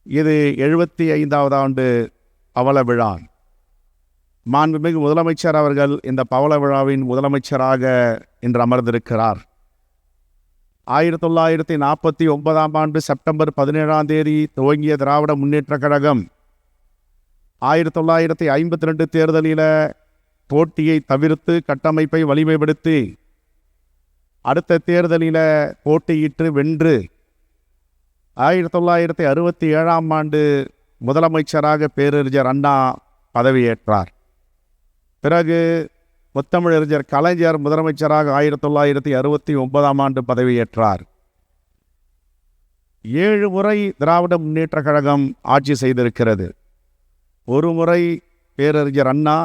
இது 75வது ஆண்டு பவள விழா. மாண்புமிகு முதலமைச்சர் அவர்கள் இந்த பவள விழாவின் முதலமைச்சராக இன்று அமர்ந்திருக்கிறார். 1949ஆம் ஆண்டு செப்டம்பர் 17ஆம் தேதி துவங்கிய திராவிட முன்னேற்றக் கழகம் 1952 தேர்தலில் போட்டியை தவிர்த்து கட்டமைப்பை வலிமைப்படுத்தி அடுத்த தேர்தலில் போட்டியிட்டு வென்று 1967ஆம் ஆண்டு முதலமைச்சராக பேரறிஞர் அண்ணா பதவியேற்றார். பிறகு முத்தமிழறிஞர் கலைஞர் முதலமைச்சராக 1969ஆம் ஆண்டு பதவியேற்றார். 7 முறை திராவிட முன்னேற்றக் கழகம் ஆட்சி செய்திருக்கிறது. ஒரு முறை பேரறிஞர் அண்ணா,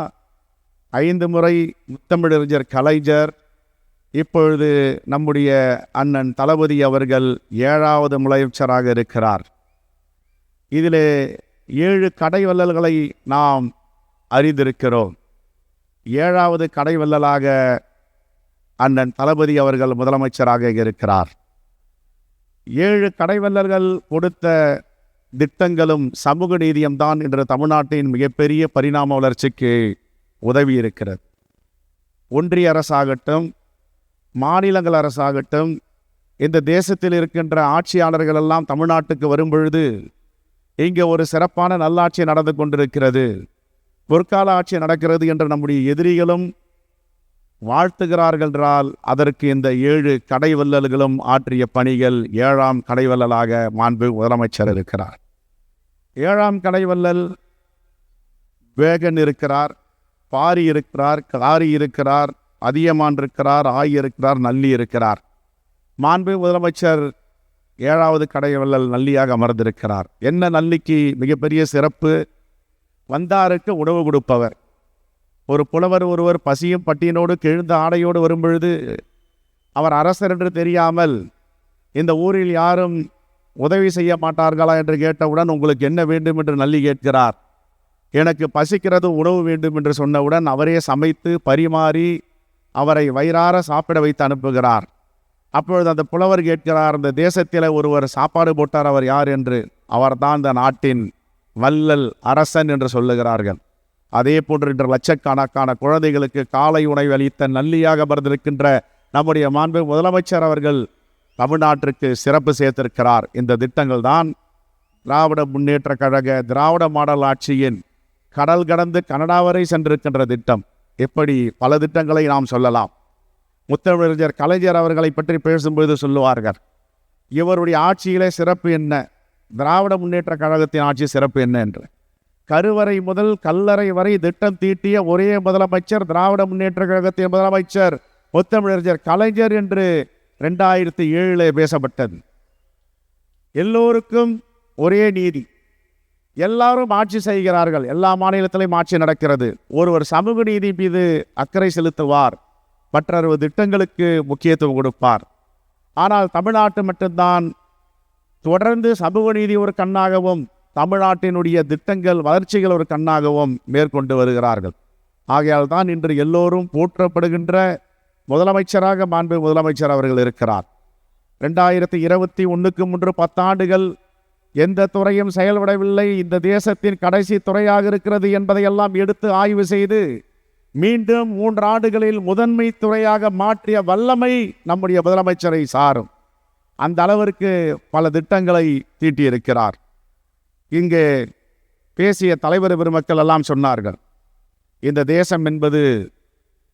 5 முறை முத்தமிழறிஞர் கலைஞர், இப்பொழுது நம்முடைய அண்ணன் தளபதி அவர்கள் 7வது முதலமைச்சராக இருக்கிறார். இதிலே 7 கடைவள்ளல்களை நாம் அறிந்திருக்கிறோம். 7வது கடைவள்ளலாக அண்ணன் தளபதி அவர்கள் முதலமைச்சராக இருக்கிறார். 7 கடைவள்ளல்கள் கொடுத்த திட்டங்களும் சமூக நீதியும் தான் இன்று தமிழ்நாட்டின் மிகப்பெரிய பரிணாம வளர்ச்சிக்கு உதவி இருக்கிறது. ஒன்றிய அரசாகட்டும், மாநிலங்கள் அரசாகட்டும், இந்த தேசத்தில் இருக்கின்ற ஆட்சியாளர்கள் எல்லாம் தமிழ்நாட்டுக்கு வரும் பொழுது இங்கே ஒரு சிறப்பான நல்லாட்சி நடந்து கொண்டிருக்கிறது, பொற்கால ஆட்சி நடக்கிறது என்று நம்முடைய எதிரிகளும் வாழ்த்துகிறார்கள் என்றால் அதற்கு இந்த 7 கடைவள்ளல்களும் ஆற்றிய பணிகள். 7ஆம் கடைவள்ளலாக மாண்பு முதலமைச்சர் இருக்கிறார். 7ஆம் கடைவள்ளல் வேகன் இருக்கிறார், பாரி இருக்கிறார், காரி இருக்கிறார், அதியமான் இருக்கிறார், ஆய் இருக்கிறார், நல்லி இருக்கிறார். மாண்பு முதலமைச்சர் 7வது கடைவள்ளல் நல்லியாக அமர்ந்திருக்கிறார். என்ன நல்லிக்கு மிகப்பெரிய சிறப்பு? வந்தாருக்கு உணவு கொடுப்பவர். ஒரு புலவர் ஒருவர் பசியும் பட்டியனோடு கிழிந்த ஆடையோடு வரும்பொழுது அவர் அரசர் என்று தெரியாமல் இந்த ஊரில் யாரும் உதவி செய்ய மாட்டார்களா என்று கேட்டவுடன் உங்களுக்கு என்ன வேண்டும் என்று நல்லி கேட்கிறார். எனக்கு பசிக்கிறது, உணவு வேண்டும் என்று சொன்னவுடன் அவரே சமைத்து பரிமாறி அவரை வயிறார சாப்பிட வைத்து அனுப்புகிறார். அப்பொழுது அந்த புலவர் கேட்கிறார், இந்த தேசத்தில் ஒருவர் சாப்பாடு போட்டார், அவர் யார் என்று. அவர்தான் இந்த நாட்டின் வள்ளல் அரசன் என்று சொல்லுகிறார்கள். அதே போன்று இன்று லட்சக்கணக்கான குழந்தைகளுக்கு காலை உணவு அளித்த நல்லியாக அமர்ந்திருக்கின்ற நம்முடைய மாண்பு முதலமைச்சர் அவர்கள் தமிழ்நாட்டிற்கு சிறப்பு சேர்த்திருக்கிறார். இந்த திட்டங்கள் தான் திராவிட முன்னேற்றக் கழக திராவிட மாடல் ஆட்சியின் கடல் கடந்து கனடா வரை சென்றிருக்கின்ற திட்டம். எப்படி பல திட்டங்களை நாம் சொல்லலாம். முத்தமிழறிஞர் கலைஞர் அவர்களை பற்றி பேசும்பொழுது சொல்லுவார்கள், இவருடைய ஆட்சியிலே சிறப்பு என்ன, திராவிட முன்னேற்ற கழகத்தின் ஆட்சி சிறப்பு என்ன என்று. கருவறை முதல் கல்லறை வரை திட்டம் தீட்டிய ஒரே முதலமைச்சர் திராவிட முன்னேற்ற கழகத்தின் முதலமைச்சர் முத்தமிழறிஞர் கலைஞர் என்று 2007 பேசப்பட்டது. எல்லோருக்கும் ஒரே நீதி, எல்லாரும் ஆட்சி செய்கிறார்கள், எல்லா மாநிலத்திலையும் ஆட்சி நடக்கிறது. ஒருவர் சமூக நீதி மீது அக்கறை செலுத்துவார், மற்ற திட்டங்களுக்கு முக்கியத்துவம் கொடுப்பார். ஆனால் தமிழ்நாட்டு மட்டும்தான் தொடர்ந்து சமூக நீதி ஒரு கண்ணாகவும் தமிழ்நாட்டினுடைய திட்டங்கள் வளர்ச்சிகள் ஒரு கண்ணாகவும் மேற்கொண்டு வருகிறார்கள். ஆகையால் தான் இன்று எல்லோரும் போற்றப்படுகின்ற முதலமைச்சராக மாண்பு முதலமைச்சர் அவர்கள் இருக்கிறார். 2021க்கு முன்பு 10 ஆண்டுகள் எந்த துறையும் செயல்படவில்லை, இந்த தேசத்தின் கடைசி துறையாக இருக்கிறது என்பதையெல்லாம் எடுத்து ஆய்வு செய்து மீண்டும் 3 ஆண்டுகளில் முதன்மை துறையாக மாற்றிய வல்லமை நம்முடைய முதலமைச்சரை சாரும். அந்த அளவிற்கு பல திட்டங்களை தீட்டியிருக்கிறார். இங்கே பேசிய தலைவர் பெருமக்கள் எல்லாம் சொன்னார்கள், இந்த தேசம் என்பது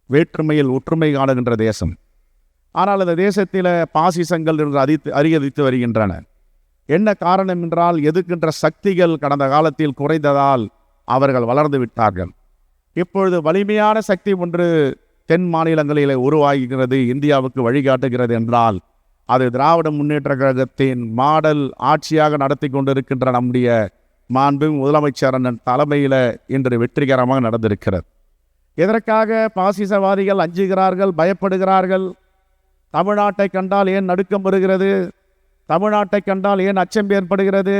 வேற்றுமையில் ஒற்றுமை காணுகின்ற தேசம். ஆனால் இந்த தேசத்தில் பாசிசங்கள் என்று அதிகரித்து வருகின்றன. என்ன காரணம் என்றால், எதிர்க்கின்ற சக்திகள் கடந்த காலத்தில் குறைந்ததால் அவர்கள் வளர்ந்து விட்டார்கள். இப்பொழுது வலிமையான சக்தி ஒன்று தென் மாநிலங்களில் உருவாகிறது, இந்தியாவுக்கு வழிகாட்டுகிறது என்றால் அது திராவிட முன்னேற்ற கழகத்தின் மாடல் ஆட்சியாக நடத்தி கொண்டிருக்கின்ற நம்முடைய மாண்பு முதலமைச்சர் தலைமையில் இன்று வெற்றிகரமாக நடந்திருக்கிறது. எதற்காக பாசிசவாதிகள் அஞ்சுகிறார்கள், பயப்படுகிறார்கள்? தமிழ்நாட்டை கண்டால் ஏன் நடுக்கம் வருகிறது? தமிழ்நாட்டை கண்டால் ஏன் அச்சம் ஏற்படுகிறது?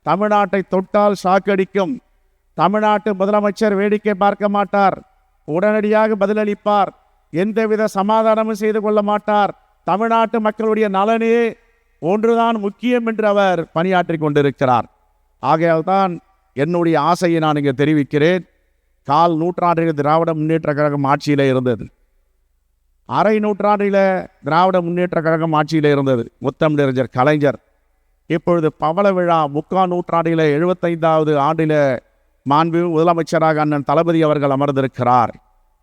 தமிழ்நாட்டை தொட்டால் ஷாக்கடிக்கும். தமிழ்நாட்டு முதலமைச்சர் வேடிக்கை பார்க்க மாட்டார், உடனடியாக பதிலளிப்பார், எந்தவித சமாதானமும் செய்து கொள்ள மாட்டார். தமிழ்நாட்டு மக்களுடைய நலனே ஒன்றுதான் முக்கியம் என்று அவர் பணியாற்றி கொண்டிருக்கிறார். ஆகையால் தான் என்னுடைய ஆசையை நான் இங்கே தெரிவிக்கிறேன். கால் நூற்றாண்டில் திராவிட முன்னேற்ற கழகம் ஆட்சியில் இருந்தது. அரை நூற்றாண்டில் திராவிட முன்னேற்ற கழகம் ஆட்சியில் இருந்தது. முத்தமிழறிஞர் கலைஞர். இப்பொழுது பவள விழா 3/4 நூற்றாண்டில் 75வது ஆண்டில் மாண்பு முதலமைச்சராக அண்ணன் தளபதி அவர்கள் அமர்ந்திருக்கிறார்.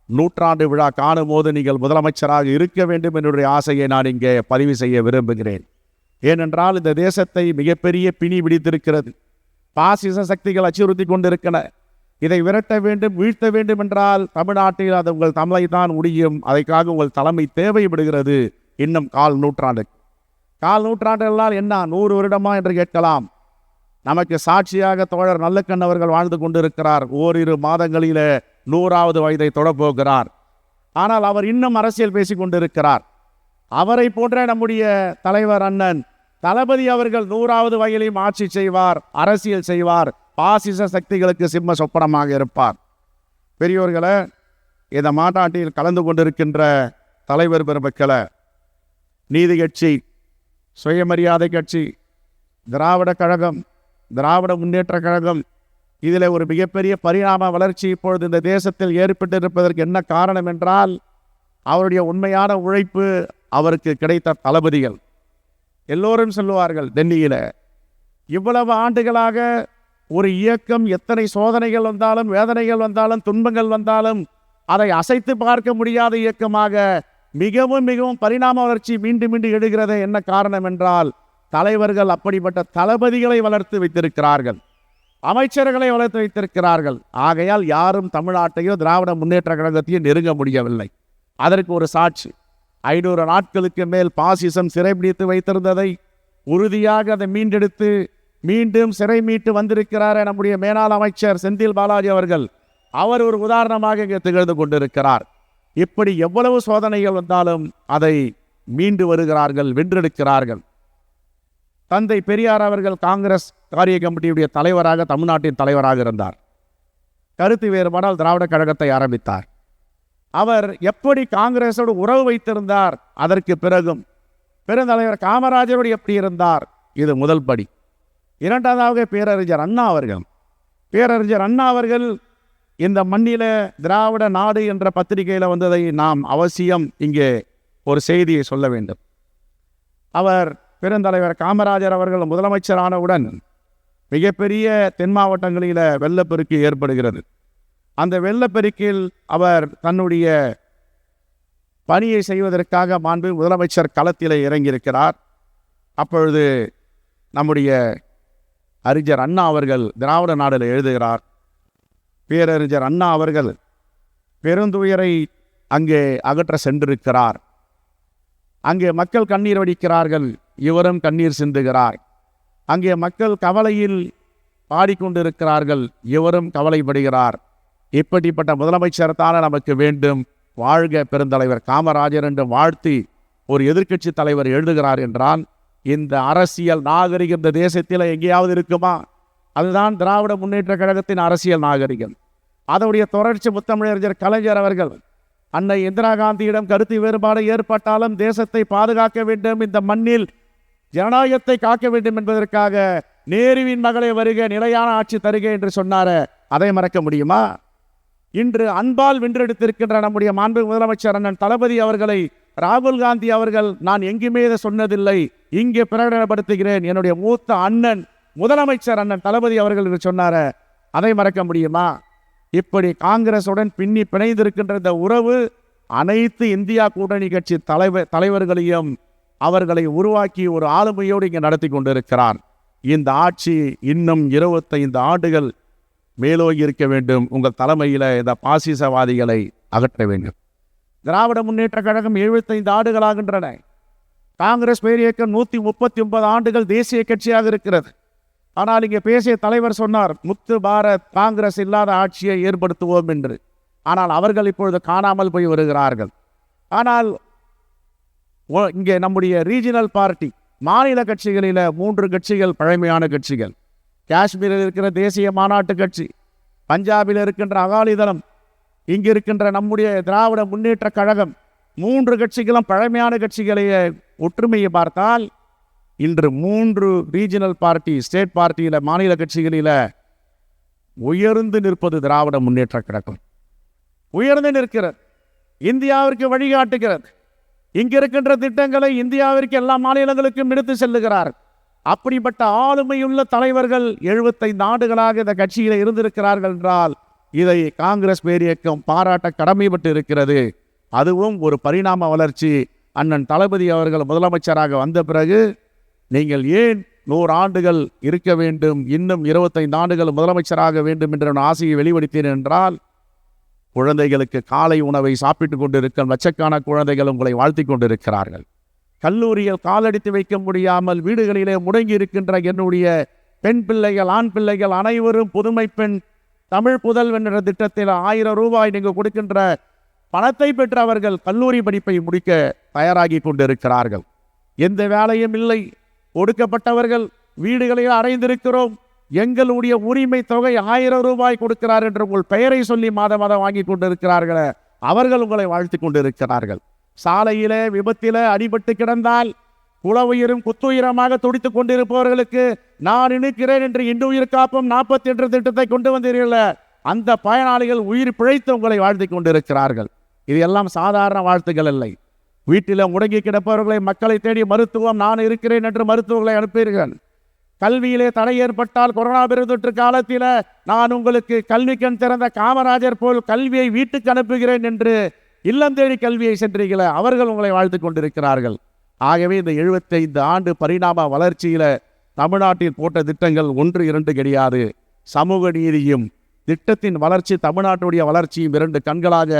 நூற்றாண்டு விழா காணும் போது நீங்கள் முதலமைச்சராக இருக்க வேண்டும் என்னுடைய ஆசையை நான் இங்கே பதிவு செய்ய விரும்புகிறேன். ஏனென்றால் இந்த தேசத்தை மிகப்பெரிய பிணி பிடித்திருக்கிறது. பாசிச சக்திகள் அச்சுறுத்தி கொண்டிருக்கின்றன. இதை விரட்ட வேண்டும், வீழ்த்த வேண்டும் என்றால் தமிழ்நாட்டில் அது உங்கள் தமிழை தான் முடியும். அதற்காக உங்கள் தலைமை தேவைப்படுகிறது. இன்னும் 1/4 நூற்றாண்டு. 1/4 நூற்றாண்டெல்லாம் என்ன 100 வருடமா என்று கேட்கலாம். நமக்கு சாட்சியாக தோழர் நல்லக்கண் அவர்கள் வாழ்ந்து கொண்டிருக்கிறார். ஓரிரு மாதங்களிலே 100வது வயதை தொடப்போகிறார். ஆனால் அவர் இன்னும் அரசியல் பேசிக் கொண்டிருக்கிறார். அவரை போன்ற நம்முடைய தலைவர் அண்ணன் தளபதி அவர்கள் 100வது வயதிலும் ஆட்சி செய்வார், அரசியல் செய்வார், பாசிச சக்திகளுக்கு சிம்ம சொப்பனமாக இருப்பார். பெரியோர்களே, இந்த மாநாட்டில் கலந்து கொண்டிருக்கின்ற தலைவர் பெருமக்களே, நீதி கட்சி, சுயமரியாதை கட்சி, திராவிட கழகம், திராவிட முன்னேற்ற கழகம், இதில் ஒரு மிகப்பெரிய பரிணாம வளர்ச்சி இப்பொழுது இந்த தேசத்தில் ஏற்பட்டிருப்பதற்கு என்ன காரணம் என்றால் அவருடைய உண்மையான உழைப்பு, அவருக்கு கிடைத்த தளபதிகள். எல்லோரும் சொல்லுவார்கள், டெல்லியில் இவ்வளவு ஆண்டுகளாக ஒரு இயக்கம் எத்தனை சோதனைகள் வந்தாலும், வேதனைகள் வந்தாலும், துன்பங்கள் வந்தாலும் அதை அசைத்து பார்க்க முடியாத இயக்கமாக மிகவும் மிகவும் பரிணாம வளர்ச்சி மீண்டும் மீண்டும் எழுகிறது. என்ன காரணம் என்றால் தலைவர்கள் அப்படிப்பட்ட தளபதிகளை வளர்த்து வைத்திருக்கிறார்கள், அமைச்சர்களை வளர்த்து வைத்திருக்கிறார்கள். ஆகையால் யாரும் தமிழ்நாட்டையோ திராவிட முன்னேற்ற கழகத்தையோ நெருங்க முடியவில்லை. அதற்கு ஒரு சாட்சி, 500 நாட்களுக்கு மேல் பாசிசம் சிறைபிடித்து வைத்திருந்ததை உறுதியாக அதை மீண்டெடுத்து மீண்டும் சிறை மீட்டு வந்திருக்கிறார் நம்முடைய மேலாள் அமைச்சர் செந்தில் பாலாஜி அவர்கள். அவர் ஒரு உதாரணமாக இங்கே திகழ்ந்து கொண்டிருக்கிறார். இப்படி எவ்வளவு சோதனைகள் வந்தாலும் அதை மீண்டு வருகிறார்கள், வென்றெடுக்கிறார்கள். தந்தை பெரியார் அவர்கள் காங்கிரஸ் காரிய கமிட்டியுடைய தலைவராக, தமிழ்நாட்டின் தலைவராக இருந்தார். கருத்து வேறுபாடால் திராவிட கழகத்தை ஆரம்பித்தார். அவர் எப்படி காங்கிரஸோடு உறவு வைத்திருந்தார், அதற்கு பிறகும் பெருந்தலைவர் காமராஜரோடு எப்படி இருந்தார், இது முதல் படி. இரண்டாவதாக பேரறிஞர் அண்ணா அவர்கள். பேரறிஞர் அண்ணா அவர்கள் இந்த மண்ணில திராவிட நாடு என்ற பத்திரிகையில் வந்ததை நாம் அவசியம் இங்கே ஒரு செய்தியை சொல்ல வேண்டும். அவர் பெருந்தலைவர் காமராஜர் அவர்கள் முதலமைச்சரானவுடன் மிகப்பெரிய தென் மாவட்டங்களில் வெள்ளப்பெருக்கு ஏற்படுகிறது. அந்த வெள்ளப்பெருக்கில் அவர் தன்னுடைய பணியை செய்வதற்காக மாண்பு முதலமைச்சர் களத்தில் இறங்கியிருக்கிறார். அப்பொழுது நம்முடைய அறிஞர் அண்ணா அவர்கள் திராவிட நாடில் எழுதுகிறார். பேரறிஞர் அண்ணா அவர்கள் பெருந்துயரை அங்கே அகற்ற சென்றிருக்கிறார். அங்கே மக்கள் கண்ணீர் வடிக்கிறார்கள், இவரும் கண்ணீர் சிந்துகிறார். அங்கே மக்கள் கவலையில் பாடிக்கொண்டிருக்கிறார்கள், இவரும் கவலைப்படுகிறார். இப்படிப்பட்ட முதலமைச்சர் தானே நமக்கு வேண்டும், வாழ்க பெருந்தலைவர் காமராஜர் என்று வாழ்த்தி ஒரு எதிர்க்கட்சி தலைவர் எழுதுகிறார் என்றால் இந்த அரசியல் நாகரிகம் இந்த தேசத்தில் எங்கேயாவது இருக்குமா? அதுதான் திராவிட முன்னேற்ற கழகத்தின் அரசியல் நாகரிகம். அதனுடைய தொடர்ச்சி முத்தமிழறிஞர் கலைஞர் அவர்கள் அன்னை இந்திரா காந்தியிடம் கருத்து வேறுபாடு ஏற்பட்டாலும் தேசத்தை பாதுகாக்க வேண்டும், இந்த மண்ணில் ஜனநாயகத்தை காக்க வேண்டும் என்பதற்காக நேருவின் மகளை வருக, நிலையான ஆட்சி தருக என்று சொன்னார, அதை மறக்க முடியுமா? இன்று அன்பால் வென்றெடுத்திருக்கின்ற நம்முடைய மாண்பு முதலமைச்சர் அண்ணன் தளபதி அவர்களை ராகுல் காந்தி அவர்கள் நான் எங்குமே இதை சொன்னதில்லை, இங்கே பிரகடனப்படுத்துகிறேன், என்னுடைய மூத்த அண்ணன் முதலமைச்சர் அண்ணன் தளபதி அவர்கள் என்று சொன்னார, அதை மறக்க முடியுமா? இப்படி காங்கிரசுடன் பின்னி பிணைந்திருக்கின்ற இந்த உறவு அனைத்து இந்தியா கூட்டணி கட்சி தலைவர்களையும் அவர்களை உருவாக்கி ஒரு ஆளுமையோடு இங்கே நடத்தி கொண்டிருக்கிறார். இந்த ஆட்சி இன்னும் 25 ஆண்டுகள் மேலோகி இருக்க வேண்டும். உங்கள் தலைமையில் இந்த பாசிசவாதிகளை அகற்ற வேண்டும். திராவிட முன்னேற்ற கழகம் 75 ஆண்டுகளாகின்றன. காங்கிரஸ் பேரியக்கம் 139 ஆண்டுகள் தேசிய கட்சியாக இருக்கிறது. ஆனால் இங்கே பேசிய தலைவர் சொன்னார், முத்து பாரத் காங்கிரஸ் இல்லாத ஆட்சியை ஏற்படுத்துவோம் என்று. ஆனால் அவர்கள் இப்பொழுது காணாமல் போய் வருகிறார்கள். ஆனால் இங்கே நம்முடைய ரீஜனல் பார்ட்டி மாநில கட்சிகளில் 3 கட்சிகள் பழமையான கட்சிகள். காஷ்மீரில் இருக்கிற தேசிய மாநாட்டு கட்சி, பஞ்சாபில் இருக்கின்ற அகாலிதளம், இங்கு இருக்கின்ற நம்முடைய திராவிட முன்னேற்ற கழகம், 3 கட்சிகளும் பழமையான கட்சிகளைய ஒற்றுமையை பார்த்தால் இன்று 3 ரீஜனல் பார்ட்டி, ஸ்டேட் பார்ட்டியில, மாநில கட்சிகளில உயர்ந்து நிற்பது திராவிட முன்னேற்ற கழகம். உயர்ந்து நிற்கிறது, இந்தியாவிற்கு வழிகாட்டுகிறது. இங்க இருக்கின்ற திட்டங்களை இந்தியாவிற்கு எல்லா மாநிலங்களுக்கும் எடுத்து செல்லுகிறார். அப்படிப்பட்ட ஆளுமையுள்ள தலைவர்கள் 75 ஆண்டுகளாக இந்த கட்சியில இருந்திருக்கிறார்கள் என்றால் இதை காங்கிரஸ் பேரியக்கம் பாராட்ட கடமைப்பட்டு இருக்கிறது. அதுவும் ஒரு பரிணாம வளர்ச்சி. அண்ணன் தளபதி அவர்கள் முதலமைச்சராக வந்த பிறகு நீங்கள் ஏன் 100 ஆண்டுகள் இருக்க வேண்டும், இன்னும் 25 ஆண்டுகள் முதலமைச்சராக வேண்டும் என்ற ஆசையை வெளிப்படுத்தினேன் என்றால், குழந்தைகளுக்கு காலை உணவை சாப்பிட்டுக் கொண்டிருக்க லட்சக்கான குழந்தைகள் உங்களை வாழ்த்தி கொண்டிருக்கிறார்கள். கல்லூரியில் காலடித்து வைக்க முடியாமல் வீடுகளிலே முடங்கி இருக்கின்ற என்னுடைய பெண் பிள்ளைகள், ஆண் பிள்ளைகள் அனைவரும் புதுமை பெண் தமிழ் புதல்வன் என்ற திட்டத்தில் 1000 ரூபாய் நீங்கள் கொடுக்கின்ற பணத்தை பெற்று அவர்கள் கல்லூரி படிப்பை முடிக்க தயாராகி கொண்டிருக்கிறார்கள். எந்த வேலையும் இல்லை, ஒடுக்கப்பட்டவர்கள் வீடுகளில் அடைந்திருக்கிறோம், எங்களுடைய உரிமை தொகை 1000 ரூபாய் கொடுக்கிறார் என்று உங்கள் பெயரை சொல்லி மாதம் வாங்கி கொண்டிருக்கிறார்களே, அவர்கள் உங்களை வாழ்த்தி கொண்டிருக்கிறார்கள். சாலையிலே விபத்திலே அடிபட்டு கிடந்தால் குளவுயிரும் குத்துயிரமாக துடித்துக் கொண்டிருப்பவர்களுக்கு நான் நினைக்கிறேன் என்று இன்னுயிர் காப்பும் 48 திட்டத்தை கொண்டு வந்தீர்கள். அந்த பயனாளிகள் உயிர் பிழைத்து உங்களை வாழ்த்தி கொண்டிருக்கிறார்கள். இது எல்லாம் சாதாரண வாழ்த்துக்கள் இல்லை. வீட்டில் முடங்கி கிடப்பவர்களை, மக்களை தேடி மருத்துவம் நான் இருக்கிறேன் என்று மருத்துவர்களை அனுப்பீர்கள். கல்வியிலே தடை ஏற்பட்டால் கொரோனா பெருந்தொற்று காலத்தில் நான் உங்களுக்கு கல்வி கண் திறந்த காமராஜர் போல் கல்வியை வீட்டுக்கு அனுப்புகிறேன் என்று இல்லம் தேடி கல்வியை சென்றீர்களே, அவர்கள் உங்களை வாழ்த்து கொண்டிருக்கிறார்கள். ஆகவே இந்த 75 ஆண்டு பரிணாம வளர்ச்சியில தமிழ்நாட்டில் போட்ட திட்டங்கள் 1, 2 கிடையாது. சமூக நீதியும் திட்டத்தின் வளர்ச்சி, தமிழ்நாட்டுடைய வளர்ச்சியும் 2 கண்களாக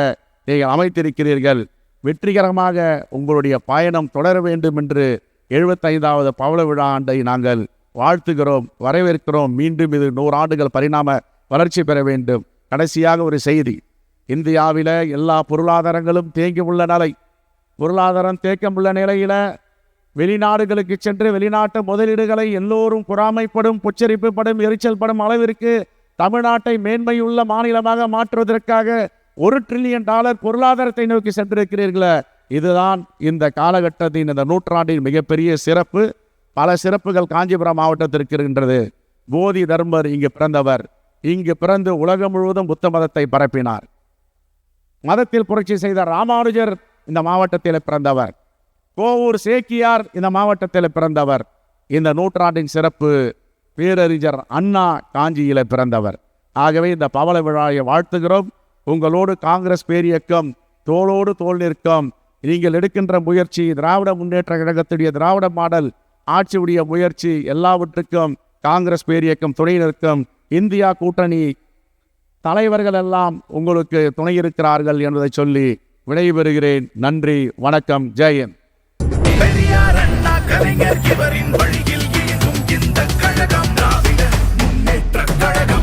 நீங்கள் அமைத்திருக்கிறீர்கள். வெற்றிகரமாக உங்களுடைய பயணம் தொடர வேண்டும் என்று 75வது பவள விழா ஆண்டை நாங்கள் வாழ்த்துகிறோம், வரவேற்கிறோம். மீண்டும் இது 100 ஆண்டுகள் பரிணாம வளர்ச்சி பெற வேண்டும். கடைசியாக ஒரு செய்தி. இந்தியாவில எல்லா பொருளாதாரங்களும் தேங்கி உள்ள நிலை, பொருளாதாரம் தேக்கமுள்ள நிலையில வெளிநாடுகளுக்கு சென்று வெளிநாட்டு முதலீடுகளை எல்லோரும் பொறாமைப்படும், புச்சரிப்புப்படும், எரிச்சல் படும் அளவிற்கு தமிழ்நாட்டை மேன்மையுள்ள மாநிலமாக மாற்றுவதற்காக $1 டிரில்லியன் பொருளாதாரத்தை நோக்கி சென்றிருக்கிறீர்களே, இதுதான் இந்த காலகட்டத்தின், இந்த நூற்றாண்டின் மிகப்பெரிய சிறப்பு. பல சிறப்புகள் காஞ்சிபுரம் மாவட்டத்திற்கு இருக்கின்றது. போதி தர்மர் இங்கு பிறந்தவர். இங்கு பிறந்து உலகம் முழுவதும் புத்த மதத்தை பரப்பினார். மதத்தில் புரட்சி செய்த ராமானுஜர் இந்த மாவட்டத்தில் பிறந்தவர். கோவூர் சேக்கியார் இந்த மாவட்டத்தில் பிறந்தவர். இந்த நூற்றாண்டின் சிறப்பு, பேரறிஞர் அண்ணா காஞ்சியில பிறந்தவர். ஆகவே இந்த பவள விழாவை வாழ்த்துகிறோம். உங்களோடு காங்கிரஸ் பேரியக்கம் தோளோடு தோள் நிற்கும். நீங்கள் எடுக்கின்ற முயற்சி, திராவிட முன்னேற்ற கழகத்துடைய திராவிட மாடல் ஆட்சியுடைய முயற்சி, எல்லாவற்றுக்கும் காங்கிரஸ் பேரியக்கம் துணை நிற்கும். இந்தியா கூட்டணி தலைவர்கள் எல்லாம் உங்களுக்கு துணை இருக்கிறார்கள் என்பதை சொல்லி விடைபெறுகிறேன். நன்றி, வணக்கம், ஜெயன்.